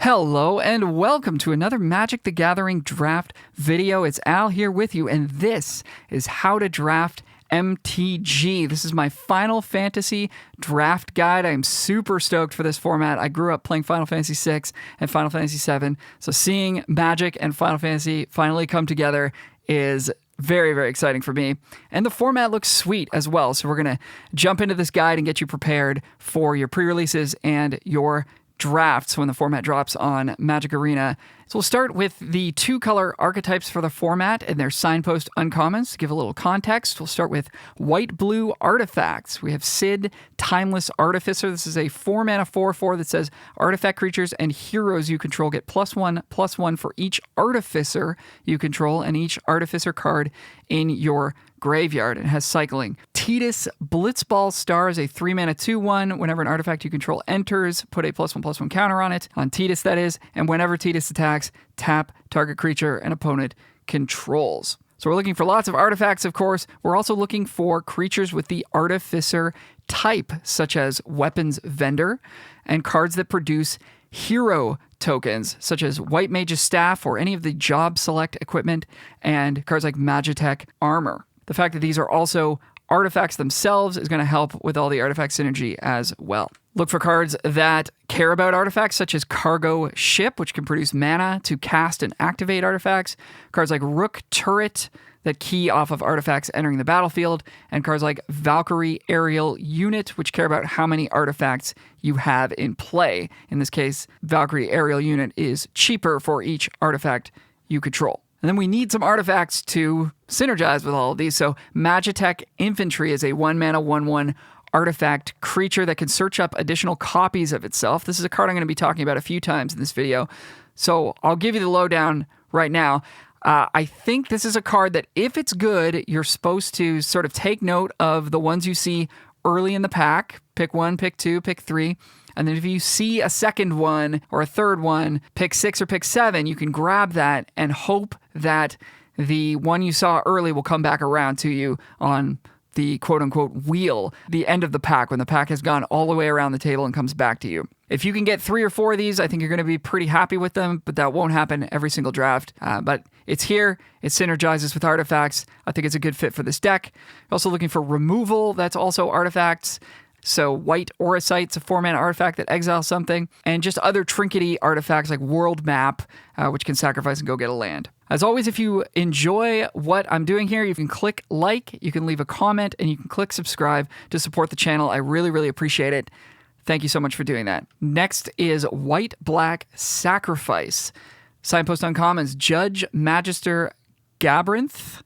Hello and welcome to another Magic the Gathering draft video. It's Al here with you, and this is how to draft MTG. This is my Final Fantasy draft guide. I am super stoked for this format. I grew up playing Final Fantasy VI and Final Fantasy VII, so seeing Magic and Final Fantasy finally come together is very, very exciting for me. And the format looks sweet as well, so we're going to jump into this guide and get you prepared for your pre-releases and your drafts when the format drops on Magic Arena. So we'll start with the two-color archetypes for the format and their signpost uncommons. To give a little context, we'll start with white-blue artifacts. We have Sid, Timeless Artificer. This is a 4-mana 4/4 that says artifact creatures and heroes you control get +1/+1 for each artificer you control and each artificer card in your graveyard. It has cycling. Tidus Blitzball Star is a 3-mana 2/1. Whenever an artifact you control enters, put a +1/+1 counter on it. On Tidus, that is. And whenever Tidus attacks, tap target creature an opponent controls. So we're looking for lots of artifacts, of course. We're also looking for creatures with the Artificer type, such as Weapons Vendor, and cards that produce hero tokens, such as White Mage's Staff or any of the Job Select equipment, and cards like Magitech Armor. The fact that these are also artifacts themselves is going to help with all the artifact synergy as well. Look for cards that care about artifacts, such as Cargo Ship, which can produce mana to cast and activate artifacts. Cards like Rook Turret that key off of artifacts entering the battlefield. And cards like Valkyrie Aerial Unit, which care about how many artifacts you have in play. In this case, Valkyrie Aerial Unit is cheaper for each artifact you control. And then we need some artifacts to synergize with all of these. So Magitech Infantry is a 1-mana 1/1 artifact creature that can search up additional copies of itself. This is a card I'm going to be talking about a few times in this video. So I'll give you the lowdown right now. I think this is a card that if it's good, you're supposed to sort of take note of the ones you see early in the pack. Pick 1, pick 2, pick 3. And then if you see a second one or a third one, pick 6 or pick 7, you can grab that and hope that the one you saw early will come back around to you on the quote-unquote wheel, the end of the pack, when the pack has gone all the way around the table and comes back to you. If you can get 3 or 4 of these, I think you're going to be pretty happy with them, but that won't happen every single draft. But it's here. It synergizes with artifacts. I think it's a good fit for this deck. Also looking for removal. That's also artifacts. So White Auracite's a 4-mana artifact that exiles something, and just other trinkety artifacts like World Map, which can sacrifice and go get a land. As always, if you enjoy what I'm doing here, you can click like, you can leave a comment, and you can click subscribe to support the channel. I really, really appreciate it. Thank you so much for doing that. Next is White-Black Sacrifice. Signpost uncommons, Judge Magister Gabrynth, ?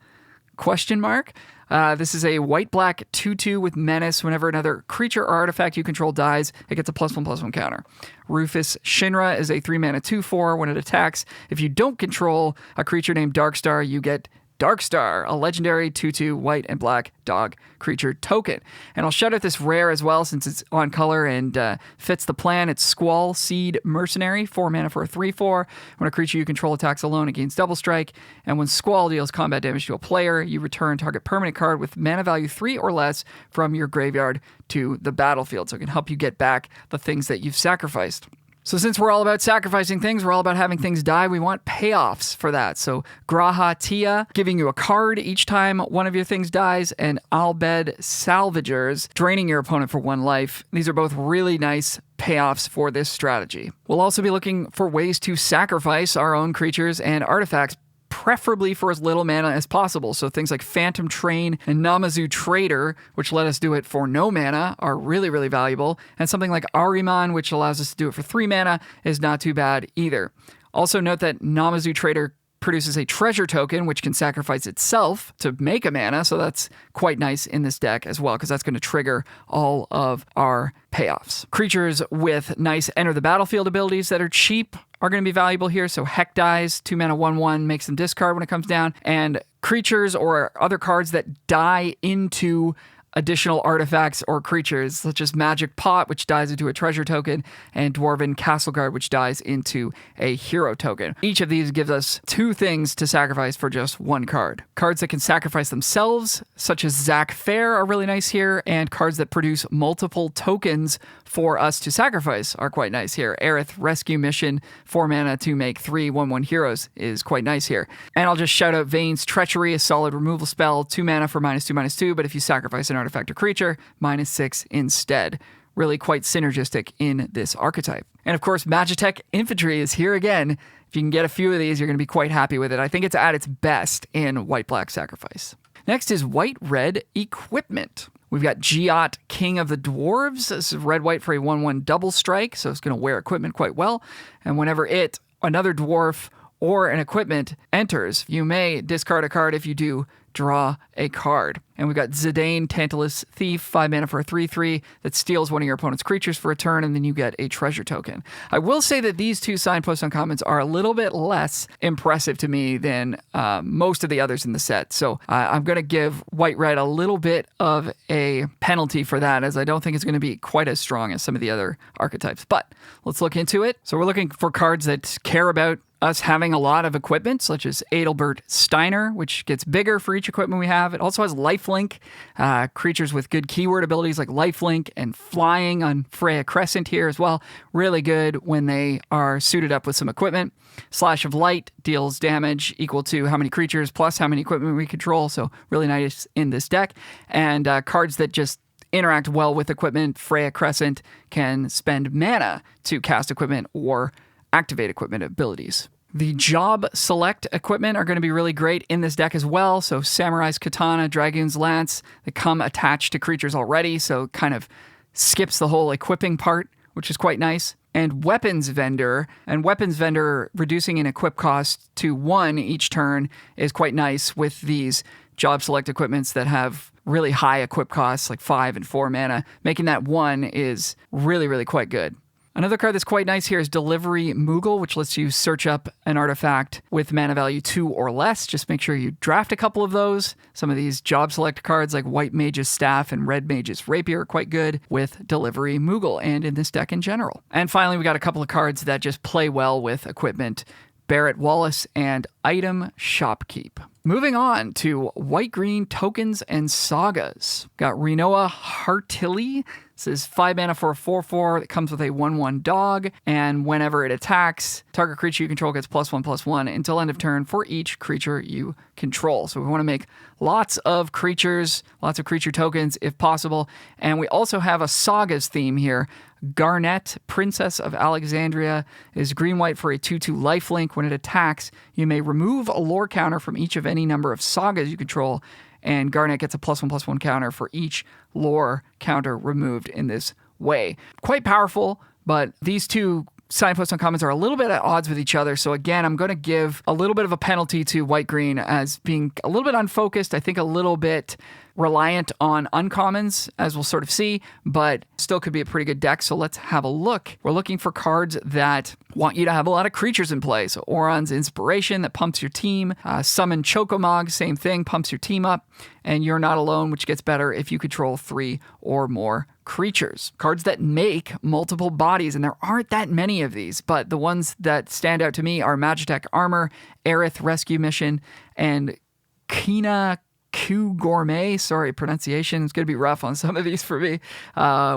This is a white-black 2/2 with Menace. Whenever another creature or artifact you control dies, it gets a +1/+1 counter. Rufus Shinra is a 3-mana 2/4. When it attacks, if you don't control a creature named Darkstar, you get Darkstar, a legendary 2/2 white and black dog creature token. And I'll shout out this rare as well since it's on color and fits the plan. It's Squall Seed Mercenary, 4 mana for a 3/4. When a creature you control attacks alone, it gains double strike. And when Squall deals combat damage to a player, you return target permanent card with mana value 3 or less from your graveyard to the battlefield. So it can help you get back the things that you've sacrificed. So since we're all about sacrificing things, we're all about having things die, we want payoffs for that. So Graha Tia, giving you a card each time one of your things dies, and Albed Salvagers, draining your opponent for 1 life. These are both really nice payoffs for this strategy. We'll also be looking for ways to sacrifice our own creatures and artifacts, preferably for as little mana as possible. So things like Phantom Train and Namazu Trader, which let us do it for no mana, are really, really valuable. And something like Ahriman, which allows us to do it for 3 mana, is not too bad either. Also note that Namazu Trader produces a treasure token, which can sacrifice itself to make a mana, so that's quite nice in this deck as well, because that's going to trigger all of our payoffs. Creatures with nice enter the battlefield abilities that are cheap are going to be valuable here. So Heck dies, 2-mana 1/1, makes them discard when it comes down, and creatures or other cards that die into additional artifacts or creatures, such as Magic Pot, which dies into a treasure token, and Dwarven Castle Guard, which dies into a hero token. Each of these gives us 2 things to sacrifice for just 1 card. Cards that can sacrifice themselves, such as Zac Fair, are really nice here, and cards that produce multiple tokens for us to sacrifice are quite nice here. Aerith Rescue Mission, 4 mana to make 3 1/1 heroes is quite nice here. And I'll just shout out Vane's Treachery, a solid removal spell, 2 mana for -2/2, but if you sacrifice an artifact or creature, -6 instead. Really quite synergistic in this archetype. And of course, Magitech Infantry is here again. If you can get a few of these, you're going to be quite happy with it. I think it's at its best in white-black sacrifice. Next is white-red equipment. We've got Giot, King of the Dwarves. This is red-white for a 1/1 double strike, so it's going to wear equipment quite well. And whenever another dwarf, or an equipment enters, you may discard a card. If you do, draw a card. And we've got Zidane, Tantalus Thief, 5 mana for a 3/3 that steals one of your opponent's creatures for a turn, and then you get a treasure token. I will say that these 2 signpost uncommons are a little bit less impressive to me than most of the others in the set. So I'm going to give white-red a little bit of a penalty for that, as I don't think it's going to be quite as strong as some of the other archetypes. But let's look into it. So we're looking for cards that care about us having a lot of equipment, such as Adelbert Steiner, which gets bigger for each equipment we have. It also has lifelink, creatures with good keyword abilities like lifelink and flying on Freya Crescent here as well. Really good when they are suited up with some equipment. Slash of Light deals damage equal to how many creatures plus how many equipment we control, so really nice in this deck. And cards that just interact well with equipment. Freya Crescent can spend mana to cast equipment or activate equipment abilities. The job select equipment are going to be really great in this deck as well. So Samurai's Katana, Dragoon's Lance, they come attached to creatures already, so it kind of skips the whole equipping part, which is quite nice. And Weapons Vendor, reducing an equip cost to 1 each turn is quite nice with these job select equipments that have really high equip costs, like 5 and 4 mana. Making that 1 is really, really quite good. Another card that's quite nice here is Delivery Moogle, which lets you search up an artifact with mana value 2 or less. Just make sure you draft a couple of those. Some of these job select cards like White Mage's Staff and Red Mage's Rapier are quite good with Delivery Moogle and in this deck in general. And finally, we got a couple of cards that just play well with equipment. Barrett Wallace and Item Shopkeep. Moving on to white-green tokens and sagas. Got Rinoa Heartilly. This is 5 mana for a 4/4 that comes with a 1/1 dog, and whenever it attacks, target creature you control gets +1/+1 until end of turn for each creature you control. So we want to make lots of creatures, lots of creature tokens if possible, and we also have a sagas theme here. Garnet, Princess of Alexandria, is green-white for a 2/2 lifelink. When it attacks, you may remove a lore counter from each of any number of sagas you control, and Garnet gets a +1/+1 counter for each lore counter removed in this way. Quite powerful, but these 2 signpost uncommons are a little bit at odds with each other. So again, I'm going to give a little bit of a penalty to white-green as being a little bit unfocused. I think a little bit reliant on uncommons, as we'll sort of see, but still could be a pretty good deck. So let's have a look. We're looking for cards that want you to have a lot of creatures in play. So Oron's Inspiration that pumps your team. Summon Chocomog, same thing, pumps your team up. And You're Not Alone, which gets better if you control 3 or more creatures. Cards that make multiple bodies, and there aren't that many of these, but the ones that stand out to me are Magitech Armor, Aerith Rescue Mission, and Kina Q Gourmet, sorry, pronunciation is going to be rough on some of these for me,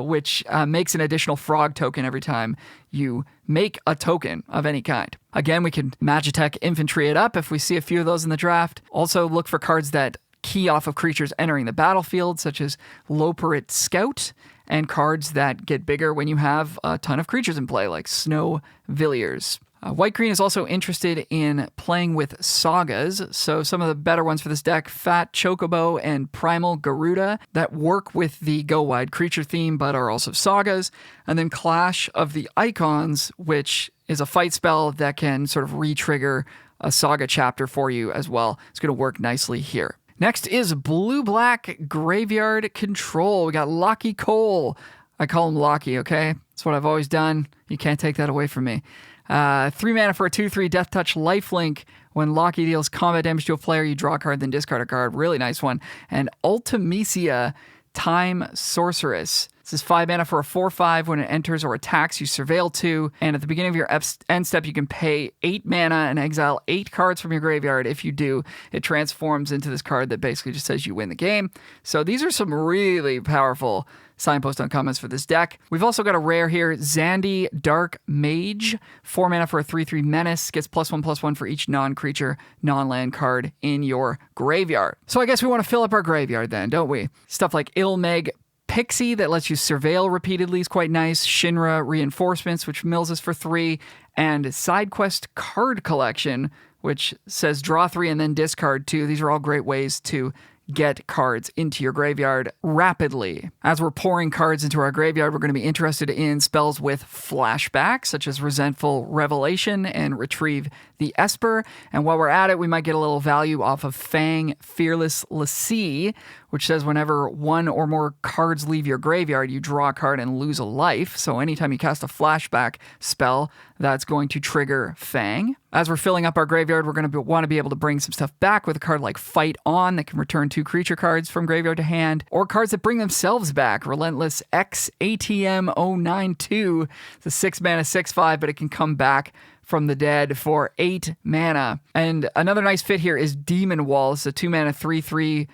which makes an additional frog token every time you make a token of any kind. Again, we can Magitech Infantry it up if we see a few of those in the draft. Also look for cards that key off of creatures entering the battlefield, such as Loperit Scout, and cards that get bigger when you have a ton of creatures in play, like Snow Villiers. White-green is also interested in playing with sagas, so some of the better ones for this deck, Fat Chocobo and Primal Garuda, that work with the go-wide creature theme but are also sagas, and then Clash of the Icons, which is a fight spell that can sort of re-trigger a saga chapter for you as well. It's going to work nicely here. Next is Blue-Black Graveyard Control. We got Locky Cole. I call him Locky, okay? That's what I've always done. You can't take that away from me. 3 mana for a 2/3 Death Touch lifelink. When Locky deals combat damage to a player, you draw a card, then discard a card. Really nice one. And Ultimecia Time Sorceress. This is 5 mana for a 4/5. When it enters or attacks, you surveil 2. And at the beginning of your end step, you can pay 8 mana and exile 8 cards from your graveyard. If you do, it transforms into this card that basically just says you win the game. So these are some really powerful signpost uncommons for this deck. We've also got a rare here, Zandi Dark Mage. 4 mana for a 3/3 menace. Gets +1/+1 for each non-creature, non-land card in your graveyard. So I guess we want to fill up our graveyard then, don't we? Stuff like Ilmeg Pixie that lets you surveil repeatedly is quite nice. Shinra Reinforcements, which mills us for 3. And Side Quest Card Collection, which says draw 3 and then discard 2. These are all great ways to get cards into your graveyard rapidly. As we're pouring cards into our graveyard, we're going to be interested in spells with flashback, such as Resentful Revelation and Retrieve the Esper. And while we're at it, we might get a little value off of Fang Fearless Lassie, which says whenever 1 or more cards leave your graveyard, you draw a card and lose a life. So anytime you cast a flashback spell, that's going to trigger Fang. As we're filling up our graveyard, we're going to want to be able to bring some stuff back with a card like Fight On that can return 2 creature cards from graveyard to hand, or cards that bring themselves back. Relentless X ATM 092. It's a 6 mana 6/5, but it can come back from the dead for 8 mana. And another nice fit here is Demon Wall. It's a 2 mana 3/3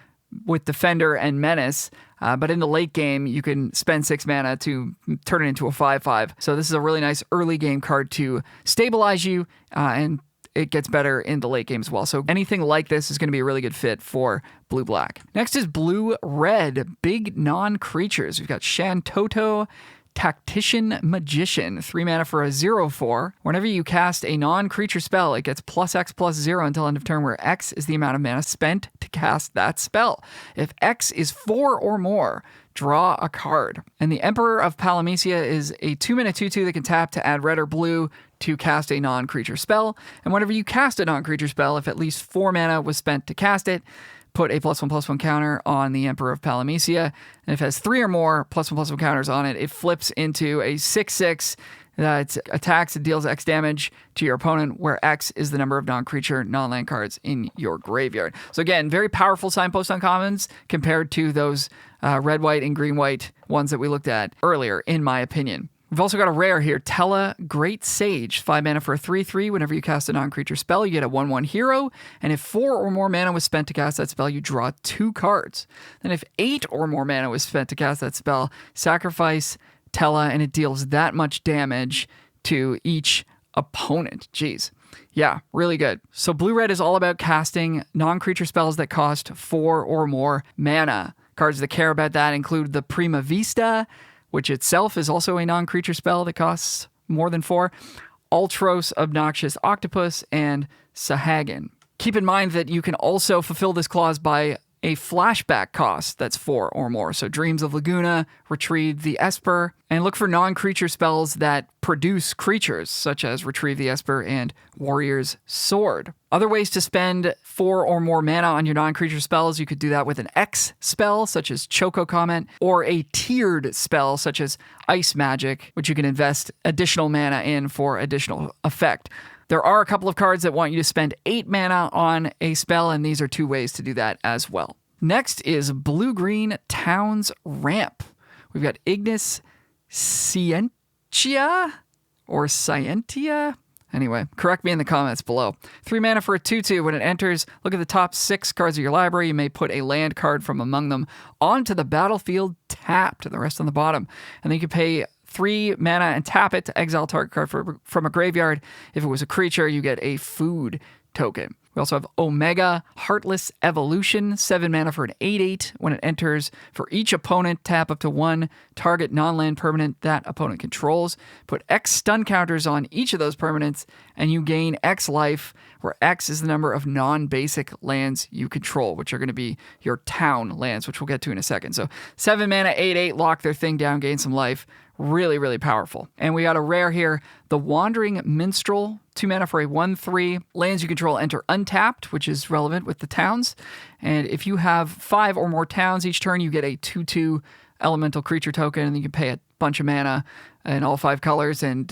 with Defender and Menace. But in the late game, you can spend 6 mana to turn it into a 5/5. So this is a really nice early game card to stabilize you, and it gets better in the late game as well. So anything like this is going to be a really good fit for blue-black. Next is blue-red, big non-creatures. We've got Shantoto Tactician Magician, 3 mana for a 0/4. Whenever you cast a non-creature spell, it gets +X/+0 until end of turn, where X is the amount of mana spent to cast that spell. If X is 4 or more, draw a card. And the Emperor of Palamecia is a 2 mana 2/2 that can tap to add red or blue to cast a non-creature spell. And whenever you cast a non-creature spell, if at least 4 mana was spent to cast it, put a +1/+1 counter on the Emperor of Palamecia. And if it has 3 or more +1/+1 counters on it, it flips into a 6/6 that attacks and deals X damage to your opponent, where X is the number of non-creature, non-land cards in your graveyard. So again, very powerful signpost uncommons compared to those red, white, and green, white ones that we looked at earlier, in my opinion. We've also got a rare here, Tella Great Sage. 5 mana for a 3/3. Whenever you cast a non-creature spell, you get a 1/1 hero. And if 4 or more mana was spent to cast that spell, you draw 2 cards. Then if 8 or more mana was spent to cast that spell, sacrifice Tella, and it deals that much damage to each opponent. Jeez. Yeah, really good. So blue-red is all about casting non-creature spells that cost 4 or more mana. Cards that care about that include the Prima Vista, which itself is also a non-creature spell that costs more than 4, Ultros Obnoxious Octopus, and Sahagin. Keep in mind that you can also fulfill this clause by a flashback cost that's 4 or more. So Dreams of Laguna, Retrieve the Esper, and look for non-creature spells that produce creatures, such as Retrieve the Esper and Warrior's Sword. Other ways to spend 4 or more mana on your non-creature spells, you could do that with an X spell, such as Choco Comment, or a tiered spell, such as Ice Magic, which you can invest additional mana in for additional effect. There are a couple of cards that want you to spend 8 mana on a spell, and these are 2 ways to do that as well. Next is Blue-Green Towns Ramp. We've got Ignis Scientia, or Scientia? Anyway, correct me in the comments below. 3 mana for a 2/2. When it enters, look at the top 6 cards of your library. You may put a land card from among them onto the battlefield tapped, and the rest on the bottom. And then you can pay 3 mana and tap it to exile target card from a graveyard. If it was a creature, you get a food token. We also have Omega Heartless Evolution, 7 mana for an 8/8. When it enters, for each opponent, tap up to 1 target non-land permanent that opponent controls. Put X stun counters on each of those permanents, and you gain X life, where X is the number of non-basic lands you control, which are going to be your town lands, which we'll get to in a second. So 7 mana, 8/8, lock their thing down, gain some life. Really, really powerful. And we got a rare here, the Wandering Minstrel, 2 mana for a 1/3. Lands you control enter untapped, which is relevant with the towns. And if you have 5 or more towns each turn, you get a 2/2 elemental creature token, and you can pay a bunch of mana in all 5 colors and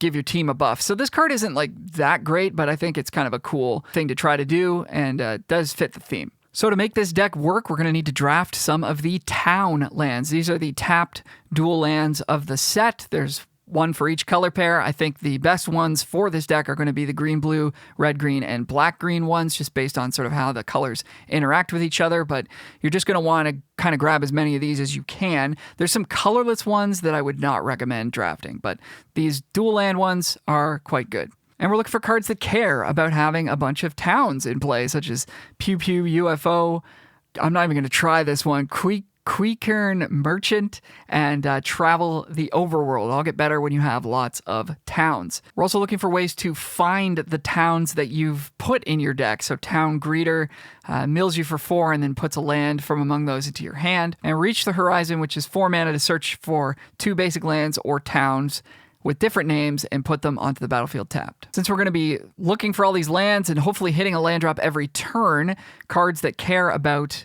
give your team a buff. So this card isn't like that great, but I think it's kind of a cool thing to try to do, and does fit the theme. So to make this deck work, we're going to need to draft some of the town lands. These are the tapped dual lands of the set. There's one for each color pair. I think the best ones for this deck are going to be the green-blue, red-green, and black-green ones, just based on sort of how the colors interact with each other. But you're just going to want to kind of grab as many of these as you can. There's some colorless ones that I would not recommend drafting, but these dual land ones are quite good. And we're looking for cards that care about having a bunch of towns in play, such as Pew Pew UFO. I'm not even going to try this one. Queekern Merchant, and Travel the Overworld. All get better when you have lots of towns. We're also looking for ways to find the towns that you've put in your deck. So Town Greeter mills you for 4 and then puts a land from among those into your hand. And Reach the Horizon, which is 4 mana to search for 2 basic lands or towns with different names and put them onto the battlefield tapped. Since we're going to be looking for all these lands and hopefully hitting a land drop every turn, cards that care about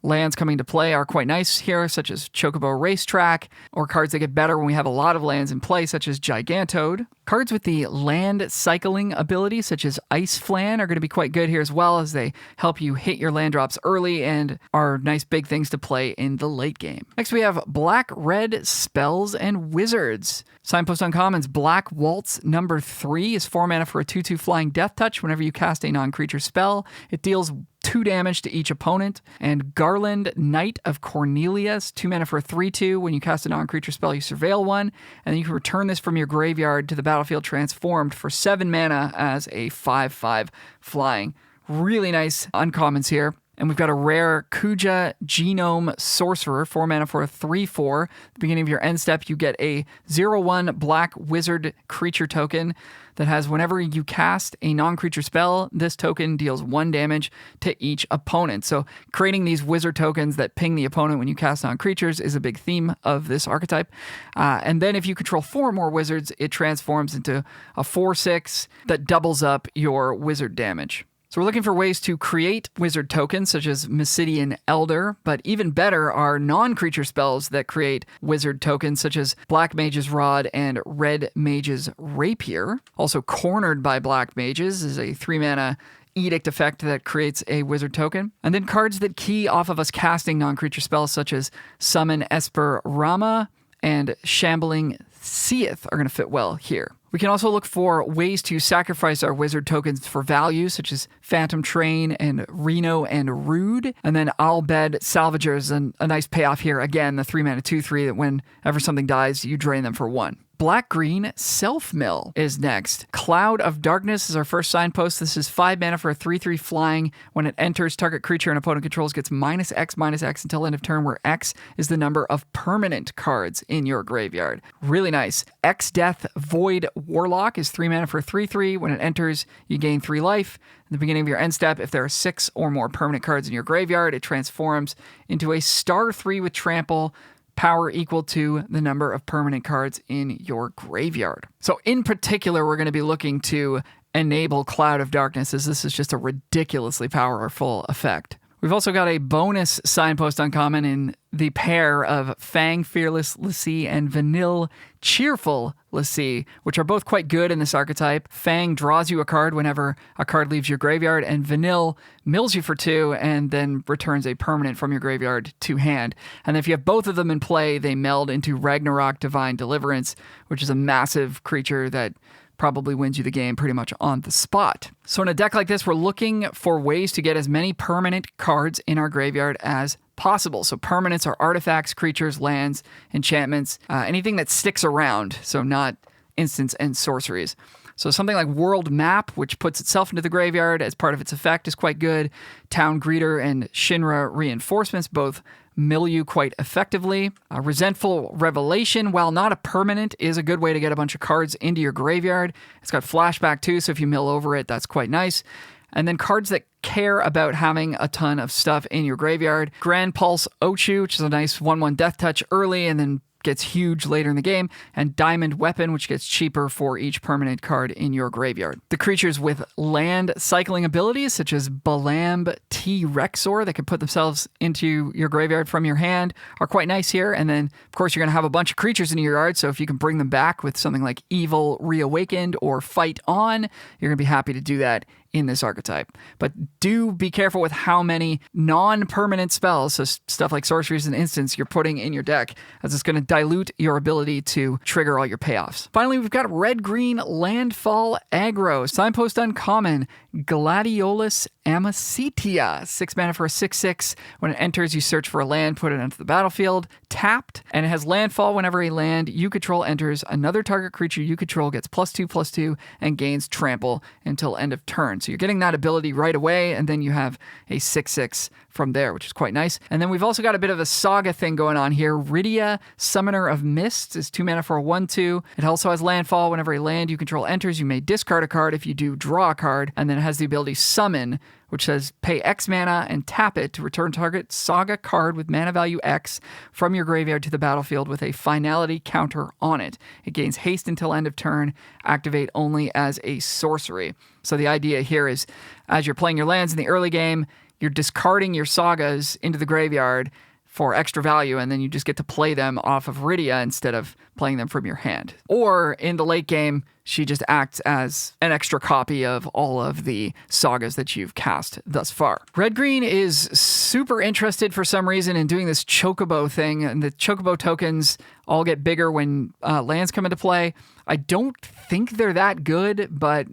lands coming to play are quite nice here, such as Chocobo Racetrack, or cards that get better when we have a lot of lands in play, such as Gigantode. Cards with the land cycling ability, such as Ice Flan, are going to be quite good here as well, as they help you hit your land drops early and are nice big things to play in the late game. Next, we have Black-Red Spells and Wizards. Signpost Uncommons, Black Waltz number 3 is 4 mana for a 2/2 flying Death Touch. Whenever you cast a non-creature spell, it deals 2 damage to each opponent. And Garland, Knight of Cornelius, 2 mana for a 3/2. When you cast a non-creature spell, you surveil 1, and then you can return this from your graveyard to the battlefield transformed for 7 mana as a 5/5 flying. Really nice uncommons here. And we've got a rare Kuja Genome Sorcerer, 4 mana for a 3/4. At the beginning of your end step, you get a 0/1 Black Wizard creature token that has, whenever you cast a non-creature spell, this token deals 1 damage to each opponent. So creating these wizard tokens that ping the opponent when you cast non-creatures is a big theme of this archetype. And then if you control 4 more wizards, it transforms into a 4/6 that doubles up your wizard damage. So we're looking for ways to create wizard tokens, such as Mysidian Elder, but even better are non-creature spells that create wizard tokens, such as Black Mage's Rod and Red Mage's Rapier. Also Cornered by Black Mages is a 3 mana edict effect that creates a wizard token. And then cards that key off of us casting non-creature spells, such as Summon Esper Rama and Shambling Seath, are going to fit well here. We can also look for ways to sacrifice our wizard tokens for value, such as Phantom Train and Reno and Rude. And then Al Bhed Salvager is a nice payoff here. Again, the 3 mana 2/3 that whenever something dies, you drain them for 1. Black-Green Self-Mill is next. Cloud of Darkness is our first signpost. This is 5 mana for a 3/3 flying. When it enters, target creature an opponent controls gets -X/-X until end of turn, where X is the number of permanent cards in your graveyard. Really nice. X-Death Void Warlock is 3 mana for a 3/3. When it enters, you gain 3 life. At the beginning of your end step, if there are 6 or more permanent cards in your graveyard, it transforms into a star 3 with trample, power equal to the number of permanent cards in your graveyard. So in particular, we're going to be looking to enable Cloud of Darkness, as this is just a ridiculously powerful effect. We've also got a bonus signpost uncommon in the pair of Fang Fearless Lassie and Vanille Cheerful Lassie, which are both quite good in this archetype. Fang draws you a card whenever a card leaves your graveyard, and Vanille mills you for 2 and then returns a permanent from your graveyard to hand. And if you have both of them in play, they meld into Ragnarok Divine Deliverance, which is a massive creature that probably wins you the game pretty much on the spot. So in a deck like this, we're looking for ways to get as many permanent cards in our graveyard as possible. So permanents are artifacts, creatures, lands, enchantments, anything that sticks around, so not instants and sorceries. So something like World Map, which puts itself into the graveyard as part of its effect, is quite good. Town Greeter and Shinra Reinforcements both mill you quite effectively. Resentful Revelation, while not a permanent, is a good way to get a bunch of cards into your graveyard. It's got flashback too, so if you mill over it, that's quite nice. And then cards that care about having a ton of stuff in your graveyard. Grand Pulse Ochu, which is a nice 1/1 Death Touch early and then gets huge later in the game, and Diamond Weapon, which gets cheaper for each permanent card in your graveyard. The creatures with land cycling abilities, such as Balamb T-Rexor, that can put themselves into your graveyard from your hand, are quite nice here. And then, of course, you're going to have a bunch of creatures in your yard, so if you can bring them back with something like Evil Reawakened or Fight On, you're going to be happy to do that in this archetype. But do be careful with how many non-permanent spells, so stuff like sorceries and instants, you're putting in your deck, as it's going to dilute your ability to trigger all your payoffs. Finally, we've got red-green Landfall Aggro. Signpost uncommon, Gladiolus Amacetia. 6 mana for a 6/6. When it enters, you search for a land, put it onto the battlefield, tapped, and it has landfall. Whenever a land you control enters, another target creature you control gets +2/+2 and gains trample until end of turn. So you're getting that ability right away, and then you have a 6/6 from there, which is quite nice. And then we've also got a bit of a saga thing going on here. Rydia, Summoner of Mists, is 2 mana for a 1/2. It also has landfall. Whenever a land you control enters, you may discard a card. If you do, draw a card. And then it has the ability Summon, which says pay X mana and tap it to return target saga card with mana value X from your graveyard to the battlefield with a finality counter on it. It gains haste until end of turn, activate only as a sorcery. So the idea here is, as you're playing your lands in the early game, you're discarding your sagas into the graveyard for extra value, and then you just get to play them off of Rydia instead of playing them from your hand. Or in the late game, she just acts as an extra copy of all of the sagas that you've cast thus far. Red-green is super interested for some reason in doing this chocobo thing, and the chocobo tokens all get bigger when lands come into play. I don't think they're that good, but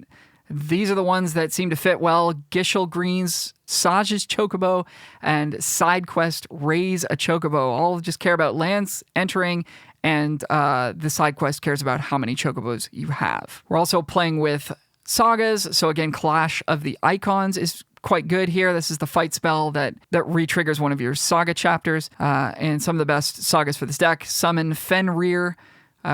these are the ones that seem to fit well. Gishel Green's Sage's Chocobo and Side Quest Raise a Chocobo all just care about lands entering, and the side quest cares about how many Chocobos you have. We're also playing with Sagas, so again, Clash of the Icons is quite good here. This is the fight spell that re-triggers one of your Saga chapters, and some of the best Sagas for this deck. Summon Fenrir,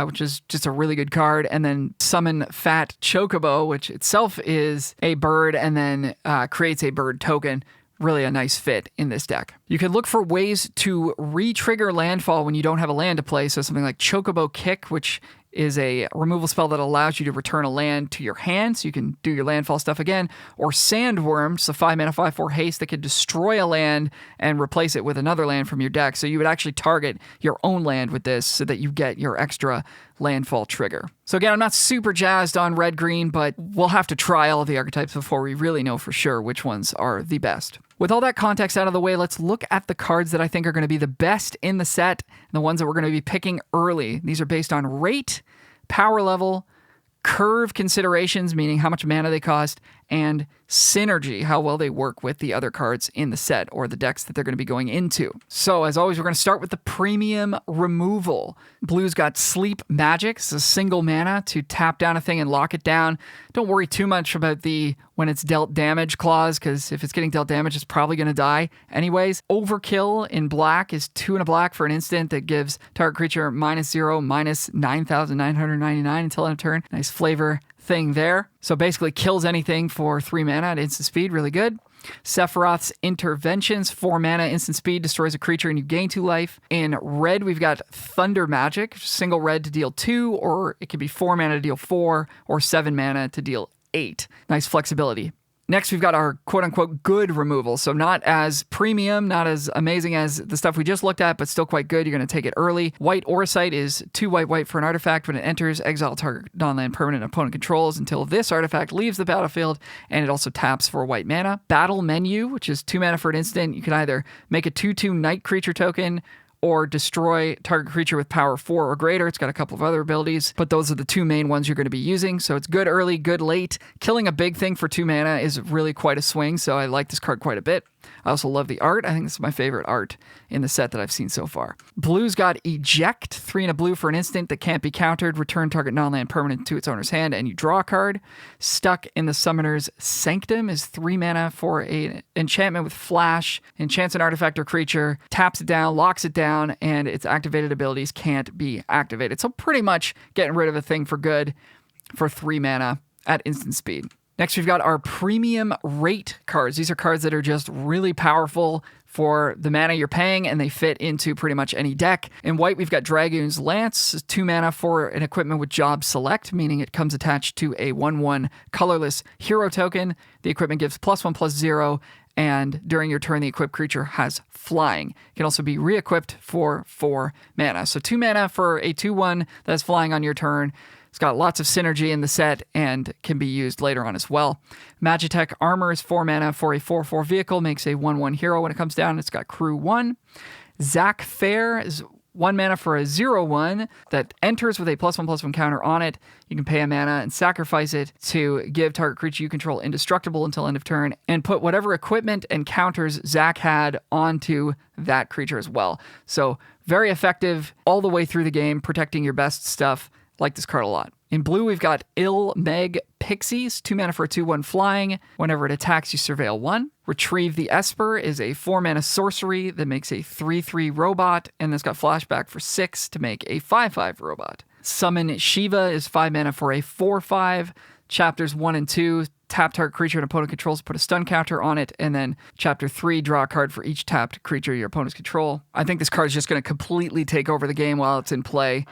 which is just a really good card, and then Summon Fat Chocobo, which itself is a bird and then creates a bird token. Really a nice fit in this deck. You can look for ways to re-trigger landfall when you don't have a land to play, so something like Chocobo Kick, which is a removal spell that allows you to return a land to your hand, so you can do your landfall stuff again. Or Sandworm, so 5 mana, 5/4 haste that can destroy a land and replace it with another land from your deck. So you would actually target your own land with this so that you get your extra landfall trigger. So again, I'm not super jazzed on red-green, but we'll have to try all of the archetypes before we really know for sure which ones are the best. With all that context out of the way, let's look at the cards that I think are going to be the best in the set, and the ones that we're going to be picking early. These are based on rate, power level, curve considerations, meaning how much mana they cost, and synergy, how well they work with the other cards in the set or the decks that they're going to be going into. So as always, we're going to start with the premium removal. Blue's got Sleep Magic. It's a single mana to tap down a thing and lock it down. Don't worry too much about the when it's dealt damage clause, because if it's getting dealt damage, it's probably going to die anyways. Overkill in black is 2 and a black for an instant that gives target creature -0, -9,999 until end of turn. Nice flavor thing there. So basically kills anything for 3 mana at instant speed. Really good. Sephiroth's Interventions, 4 mana, instant speed, destroys a creature and you gain 2 life. In red, we've got Thunder Magic, single red to deal 2, or it could be 4 mana to deal 4, or 7 mana to deal 8. Nice flexibility. Next, we've got our quote-unquote good removal. So not as premium, not as amazing as the stuff we just looked at, but still quite good. You're going to take it early. White Oracite is 2 white for an artifact. When it enters, exile target non-land permanent opponent controls until this artifact leaves the battlefield, and it also taps for white mana. Battle Menu, which is 2 mana for an instant. You can either make a 2/2 night creature token or destroy target creature with power 4 or greater. It's got a couple of other abilities, but those are the 2 main ones you're going to be using. So it's good early, good late. Killing a big thing for 2 mana is really quite a swing, so I like this card quite a bit. I also love the art. I think this is my favorite art in the set that I've seen so far. Blue's got Eject, 3 and a blue for an instant that can't be countered. Return target non-land permanent to its owner's hand, and you draw a card. Stuck in the Summoner's Sanctum is 3 mana for an enchantment with flash. Enchants an artifact or creature, taps it down, locks it down, and its activated abilities can't be activated. So pretty much getting rid of a thing for good for 3 mana at instant speed. Next, we've got our premium rate cards. These are cards that are just really powerful for the mana you're paying, and they fit into pretty much any deck. In white, we've got Dragoon's Lance, 2 mana for an equipment with Job Select, meaning it comes attached to a 1/1 colorless hero token. The equipment gives +1/+0, and during your turn, the equipped creature has flying. It can also be re-equipped for 4 mana. So 2 mana for a 2/1 that's flying on your turn. It's got lots of synergy in the set and can be used later on as well. Magitech Armor is 4 mana for a 4/4 vehicle, makes a 1/1 hero when it comes down. It's got crew 1. Zac Fair is 1 mana for a 0/1 that enters with a +1/+1 counter on it. You can pay a mana and sacrifice it to give target creature you control indestructible until end of turn and put whatever equipment and counters Zac had onto that creature as well. So very effective all the way through the game, protecting your best stuff. Like this card a lot. In blue, we've got Meg Pixies, 2 mana for a 2/1 flying. Whenever it attacks, you surveil 1. Retrieve the Esper is a 4 mana sorcery that makes a 3/3 robot, and it's got flashback for 6 to make a 5/5 robot. Summon Shiva is 5 mana for a 4/5. Chapters 1 and 2, tap target creature an opponent controls, put a stun counter on it, and then Chapter 3, draw a card for each tapped creature your opponents control. I think this card is just going to completely take over the game while it's in play.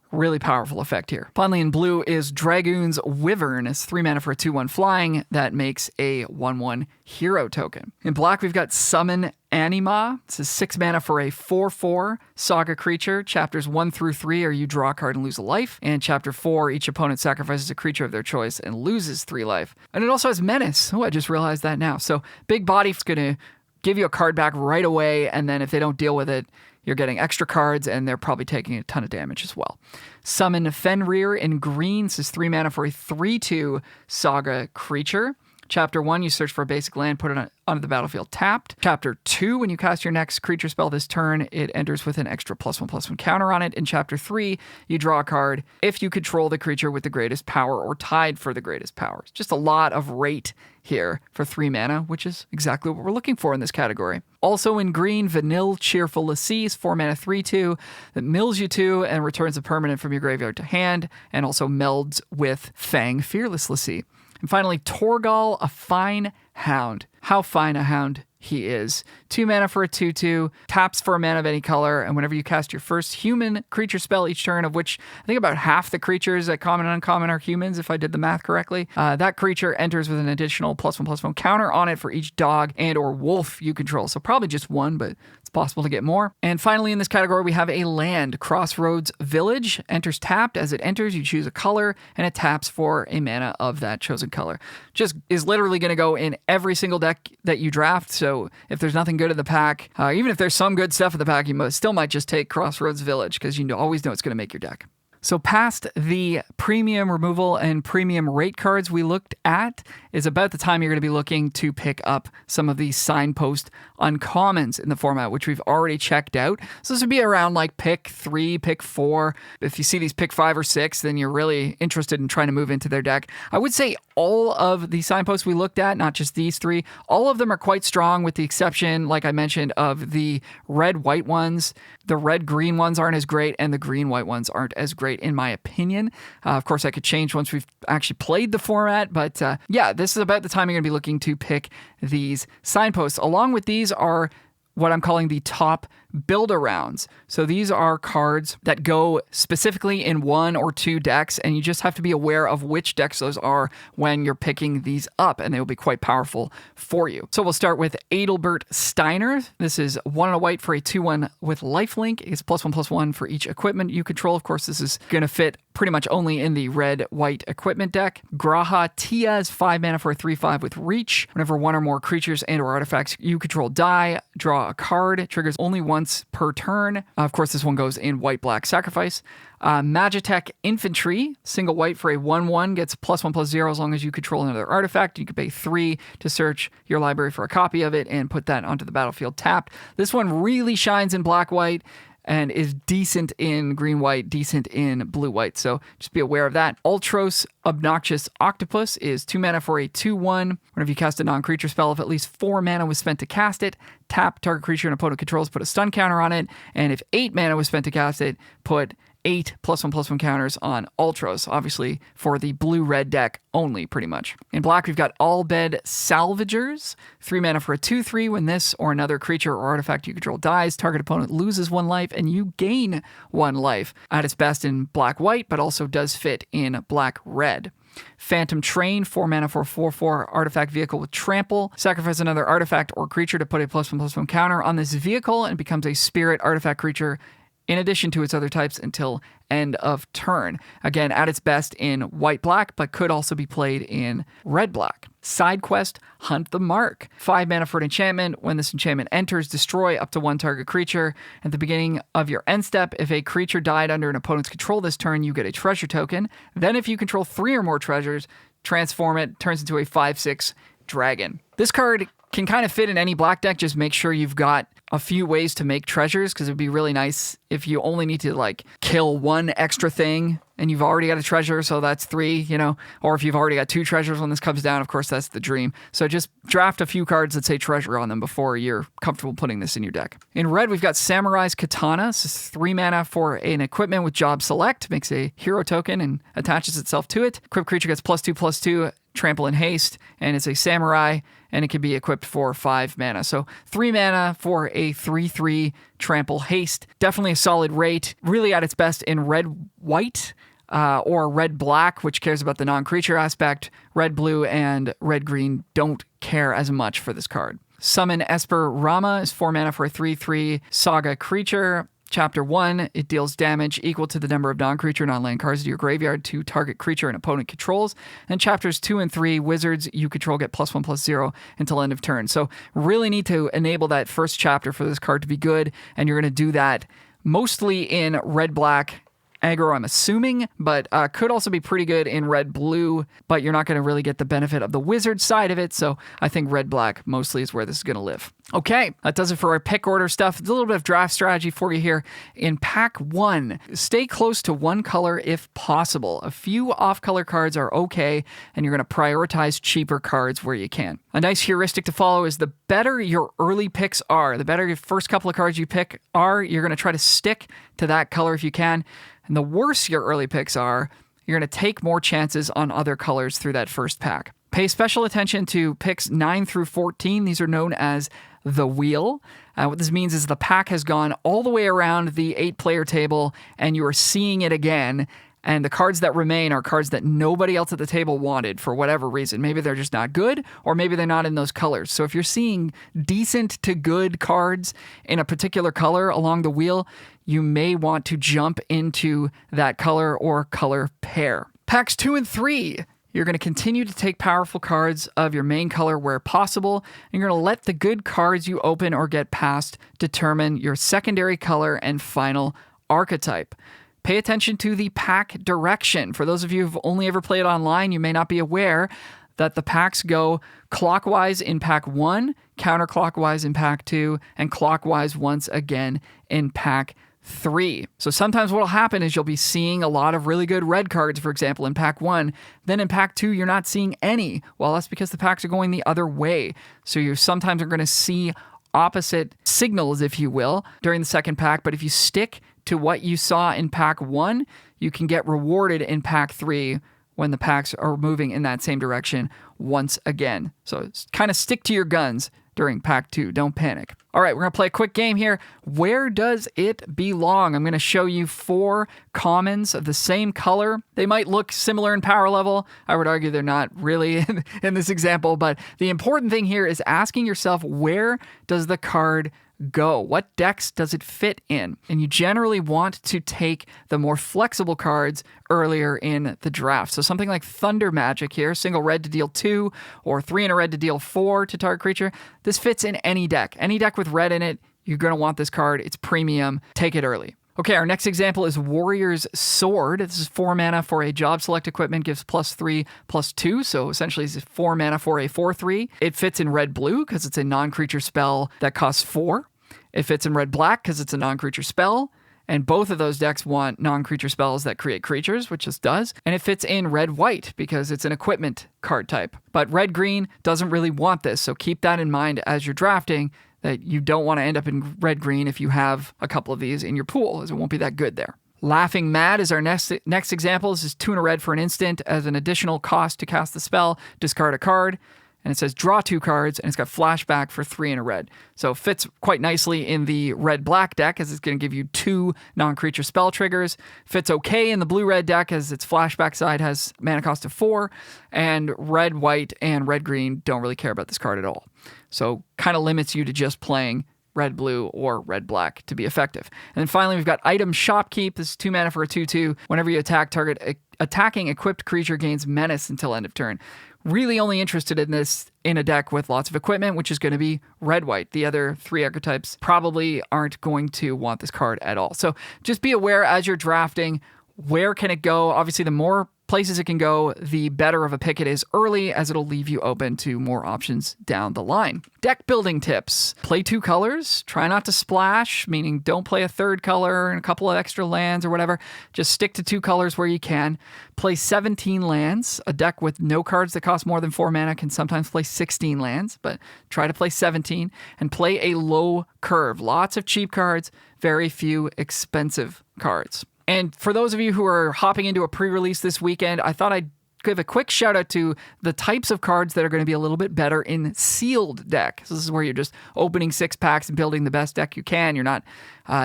Really powerful effect here. Finally, in blue is Dragoon's Wyvern. It's 3 mana for a 2/1 flying that makes a 1/1 hero token. In black, we've got Summon Anima. This is 6 mana for a 4/4 Saga creature. Chapters 1 through 3 are you draw a card and lose a life. And Chapter 4, each opponent sacrifices a creature of their choice and loses 3 life. And it also has Menace. Oh, I just realized that now. So big body is going to give you a card back right away, and then if they don't deal with it, you're getting extra cards, and they're probably taking a ton of damage as well. Summon Fenrir in green. This is 3 mana for a 3/2 Saga creature. Chapter 1, you search for a basic land, put it onto the battlefield tapped. Chapter 2, when you cast your next creature spell this turn, it enters with an extra +1/+1 counter on it. In Chapter 3, you draw a card if you control the creature with the greatest power or tied for the greatest power. Just a lot of rate here for 3 mana, which is exactly what we're looking for in this category. Also in green, Vanille Cheerful Lassie, 4 mana 3/2 that mills you 2 and returns a permanent from your graveyard to hand, and also melds with Fang Fearless Lassie. And finally, Torgal, a Fine Hound. How fine a hound he is. 2 mana for a 2/2, taps for a mana of any color, and whenever you cast your first human creature spell each turn, of which I think about half the creatures at common and uncommon are humans, if I did the math correctly, that creature enters with an additional +1/+1 counter on it for each dog and or wolf you control. So probably just 1, but it's possible to get more. And finally, in this category, we have a land. Crossroads Village enters tapped. As it enters, you choose a color, and it taps for a mana of that chosen color. Just is literally going to go in every single deck that you draft. So if there's nothing good in the pack, even if there's some good stuff in the pack, you still might just take Crossroads Village because you always know it's going to make your deck. So past the premium removal and premium rate cards we looked at is about the time you're going to be looking to pick up some of these signpost uncommons in the format, which we've already checked out. So this would be around like pick 3, pick 4. If you see these pick 5 or 6, then you're really interested in trying to move into their deck. I would say all of the signposts we looked at, not just these 3, all of them are quite strong with the exception, like I mentioned, of the red-white ones. The red-green ones aren't as great, and the green-white ones aren't as great, in my opinion. Of course, that could change once we've actually played the format, but yeah, this is about the time you're going to be looking to pick these signposts. Along with these are what I'm calling the top build-arounds. So these are cards that go specifically in 1 or 2 decks, and you just have to be aware of which decks those are when you're picking these up, and they will be quite powerful for you. So we'll start with Adelbert Steiner. This is 1 and a white for a 2/1 with lifelink. It's +1/+1 for each equipment you control. Of course, this is going to fit pretty much only in the red-white equipment deck. Graha Tia is 5 mana for a 3/5 with reach. Whenever 1 or more creatures and or artifacts you control die, draw a card. It triggers only once per turn. Of course, this one goes in white-black sacrifice. Magitech Infantry, single white for a 1/1, gets +1/+0 as long as you control another artifact. You can pay 3 to search your library for a copy of it and put that onto the battlefield tapped. This one really shines in black-white and is decent in green-white, decent in blue-white. So just be aware of that. Ultros Obnoxious Octopus is 2 mana for a 2/1. Whenever you cast a non-creature spell, if at least 4 mana was spent to cast it, tap target creature an opponent controls, put a stun counter on it. And if 8 mana was spent to cast it, put 8 +1/+1 counters on Ultros, obviously for the blue-red deck only, pretty much. In black, we've got Albed Salvagers, 3 mana for a 2/3. When this or another creature or artifact you control dies, target opponent loses 1 life and you gain 1 life. At its best in black-white, but also does fit in black-red. Phantom Train, 4 mana for a 4/4 artifact vehicle with trample. Sacrifice another artifact or creature to put a +1/+1 counter on this vehicle, and it becomes a spirit artifact creature in addition to its other types until end of turn. Again, at its best in white-black, but could also be played in red-black. Side quest, Hunt the Mark. 5 mana for an enchantment. When this enchantment enters, destroy up to 1 target creature. At the beginning of your end step, if a creature died under an opponent's control this turn, you get a treasure token. Then if you control 3 or more treasures, transform it, turns into a 5/6 dragon. This card can kind of fit in any black deck. Just make sure you've got a few ways to make treasures, because it would be really nice if you only need to like kill 1 extra thing and you've already got a treasure, so that's 3, you know, or if you've already got 2 treasures when this comes down, of course, that's the dream. So just draft a few cards that say treasure on them before you're comfortable putting this in your deck. In red, we've got Samurai's Katana. This is 3 mana for an equipment with job select, makes a hero token and attaches itself to it. Equipped creature gets +2/+2, trample and haste, and it's a samurai, and it can be equipped for 5 mana. So 3 mana for a 3/3 trample haste. Definitely a solid rate. Really at its best in red-white or red-black, which cares about the non-creature aspect. Red-blue and red-green don't care as much for this card. Summon Esper Rama is 4 mana for a 3/3 saga creature. Chapter 1, it deals damage equal to the number of non-creature, non-land cards to your graveyard to target creature an opponent controls. And chapters 2 and 3, wizards you control get +1/+0 until end of turn. So really need to enable that first chapter for this card to be good, and you're going to do that mostly in red-black aggro, I'm assuming, but could also be pretty good in red-blue, but you're not going to really get the benefit of the wizard side of it, so I think red-black mostly is where this is going to live. Okay, that does it for our pick order stuff. There's a little bit of draft strategy for you here. In pack 1, stay close to 1 color if possible. A few off-color cards are okay, and you're going to prioritize cheaper cards where you can. A nice heuristic to follow is the better your early picks are, the better your first couple of cards you pick are, you're going to try to stick to that color if you can. And the worse your early picks are, you're going to take more chances on other colors through that first pack. Pay special attention to picks 9 through 14. These are known as the wheel. What this means is the pack has gone all the way around the 8-player table, and you are seeing it again. And the cards that remain are cards that nobody else at the table wanted for whatever reason. Maybe they're just not good, or maybe they're not in those colors. So if you're seeing decent to good cards in a particular color along the wheel, you may want to jump into that color or color pair. Packs 2 and 3. You're going to continue to take powerful cards of your main color where possible, and you're going to let the good cards you open or get past determine your secondary color and final archetype. Pay attention to the pack direction. For those of you who've only ever played online, you may not be aware that the packs go clockwise in pack 1, counterclockwise in pack 2, and clockwise once again in pack 3. So sometimes what will happen is you'll be seeing a lot of really good red cards, for example, in pack 1. Then in pack 2, you're not seeing any. Well, that's because the packs are going the other way. So you sometimes are going to see opposite signals, if you will, during the second pack. But if you stick to what you saw in pack 1, you can get rewarded in pack 3 when the packs are moving in that same direction once again. So kind of stick to your guns during pack 2. Don't panic. All right, we're going to play a quick game here. Where does it belong? I'm going to show you 4 commons of the same color. They might look similar in power level. I would argue they're not really in this example, but the important thing here is asking yourself, where does the card go? What decks does it fit in? And you generally want to take the more flexible cards earlier in the draft. So something like Thunder Magic here, single red to deal 2, or 3 and a red to deal 4 to target creature. This fits in any deck. Any deck with red in it, you're going to want this card. It's premium. Take it early. Okay, our next example is Warrior's Sword. This is 4 mana for a job select equipment, gives +3/+2, so essentially it's 4 mana for a 4/3. It fits in red-blue because it's a non-creature spell that costs 4. It fits in red-black because it's a non-creature spell, and both of those decks want non-creature spells that create creatures, which this does. And it fits in red-white because it's an equipment card type. But red-green doesn't really want this, so keep that in mind as you're drafting, that you don't want to end up in red-green if you have a couple of these in your pool, as it won't be that good there. Laughing Mad is our next example. This is 2 and a red for an instant. As an additional cost to cast the spell, discard a card. And it says draw 2 cards, and it's got flashback for 3 and a red. So it fits quite nicely in the red-black deck, as it's going to give you 2 non-creature spell triggers. Fits okay in the blue-red deck, as its flashback side has mana cost of 4. And red-white and red-green don't really care about this card at all. So kind of limits you to just playing red-blue or red-black to be effective. And then finally, we've got Item Shopkeep. This is 2 mana for a 2/2. Whenever you attack, target attacking equipped creature gains menace until end of turn. Really only interested in this in a deck with lots of equipment, which is going to be red-white. The other 3 archetypes probably aren't going to want this card at all. So just be aware as you're drafting, where can it go? Obviously, the more places it can go, the better of a pick it is early, as it'll leave you open to more options down the line. Deck building tips. Play 2 colors. Try not to splash, meaning don't play a 3rd color and a couple of extra lands or whatever. Just stick to 2 colors where you can. Play 17 lands. A deck with no cards that cost more than 4 mana can sometimes play 16 lands, but try to play 17. And play a low curve. Lots of cheap cards, very few expensive cards. And for those of you who are hopping into a pre-release this weekend, I thought I'd give a quick shout out to the types of cards that are going to be a little bit better in sealed deck. So this is where you're just opening 6 packs and building the best deck you can. You're not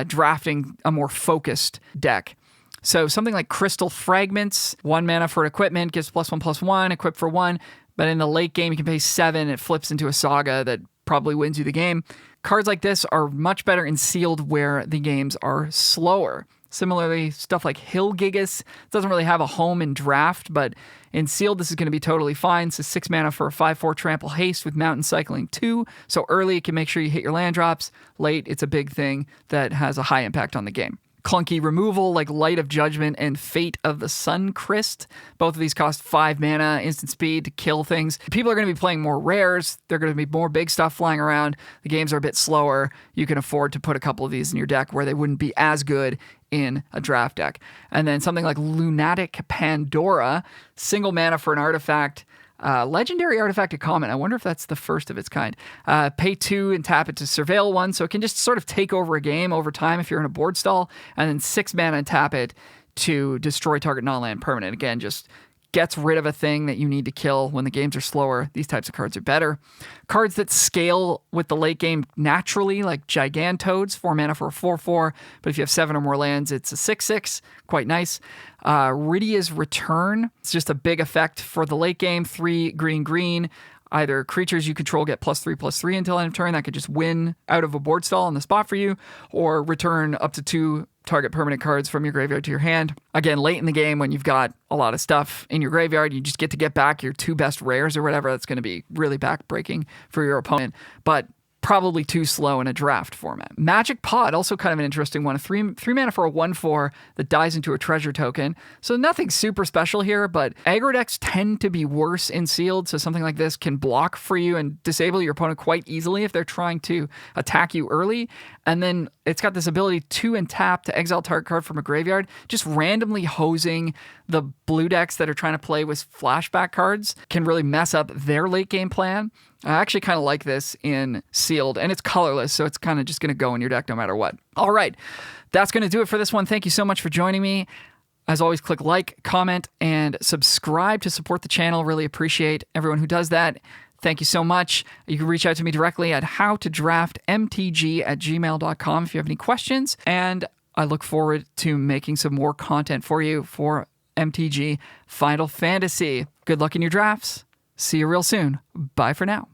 drafting a more focused deck. So something like Crystal Fragments, 1 mana for equipment, gives +1/+1, equip for 1. But in the late game, you can pay 7. It flips into a Saga that probably wins you the game. Cards like this are much better in sealed where the games are slower. Similarly, stuff like Hill Gigas doesn't really have a home in draft, but in sealed, this is going to be totally fine. It's 6 mana for a 5/4 trample haste with Mountain Cycling 2. So early, it can make sure you hit your land drops. Late, it's a big thing that has a high impact on the game. Clunky removal like Light of Judgment and Fate of the Suncrist. Both of these cost 5 mana, instant speed to kill things. People are going to be playing more rares. They're going to be more big stuff flying around. The games are a bit slower. You can afford to put a couple of these in your deck where they wouldn't be as good in a draft deck. And then something like Lunatic Pandora, single mana for an artifact. Legendary artifact, a common. I wonder if that's the first of its kind. Pay 2 and tap it to surveil 1, so it can just sort of take over a game over time if you're in a board stall. And then 6 mana and tap it to destroy target non-land permanent. Again, just gets rid of a thing that you need to kill when the games are slower. These types of cards are better. Cards that scale with the late game naturally, like Gigantoads, 4 mana for a 4/4. But if you have 7 or more lands, it's a 6/6. Quite nice. Rydia's Return. It's just a big effect for the late game. 3 green. Either creatures you control get +3/+3 until end of turn. That could just win out of a board stall on the spot for you. Or return up to 2 target permanent cards from your graveyard to your hand. Again, late in the game when you've got a lot of stuff in your graveyard, you just get back your 2 best rares or whatever. That's going to be really backbreaking for your opponent. But probably too slow in a draft format. Magic Pod, also kind of an interesting one. 3 mana for a 1/4 that dies into a treasure token. So nothing super special here, but aggro decks tend to be worse in sealed, so something like this can block for you and disable your opponent quite easily if they're trying to attack you early. And then it's got this ability to and tap to exile target card from a graveyard, just randomly hosing the blue decks that are trying to play with flashback cards can really mess up their late game plan. I actually kind of like this in sealed, and it's colorless, so it's kind of just going to go in your deck no matter what. All right, that's going to do it for this one. Thank you so much for joining me. As always, click like, comment, and subscribe to support the channel. Really appreciate everyone who does that. Thank you so much. You can reach out to me directly at howtodraftmtg@gmail.com if you have any questions, and I look forward to making some more content for you for MTG Final Fantasy. Good luck in your drafts. See you real soon. Bye for now.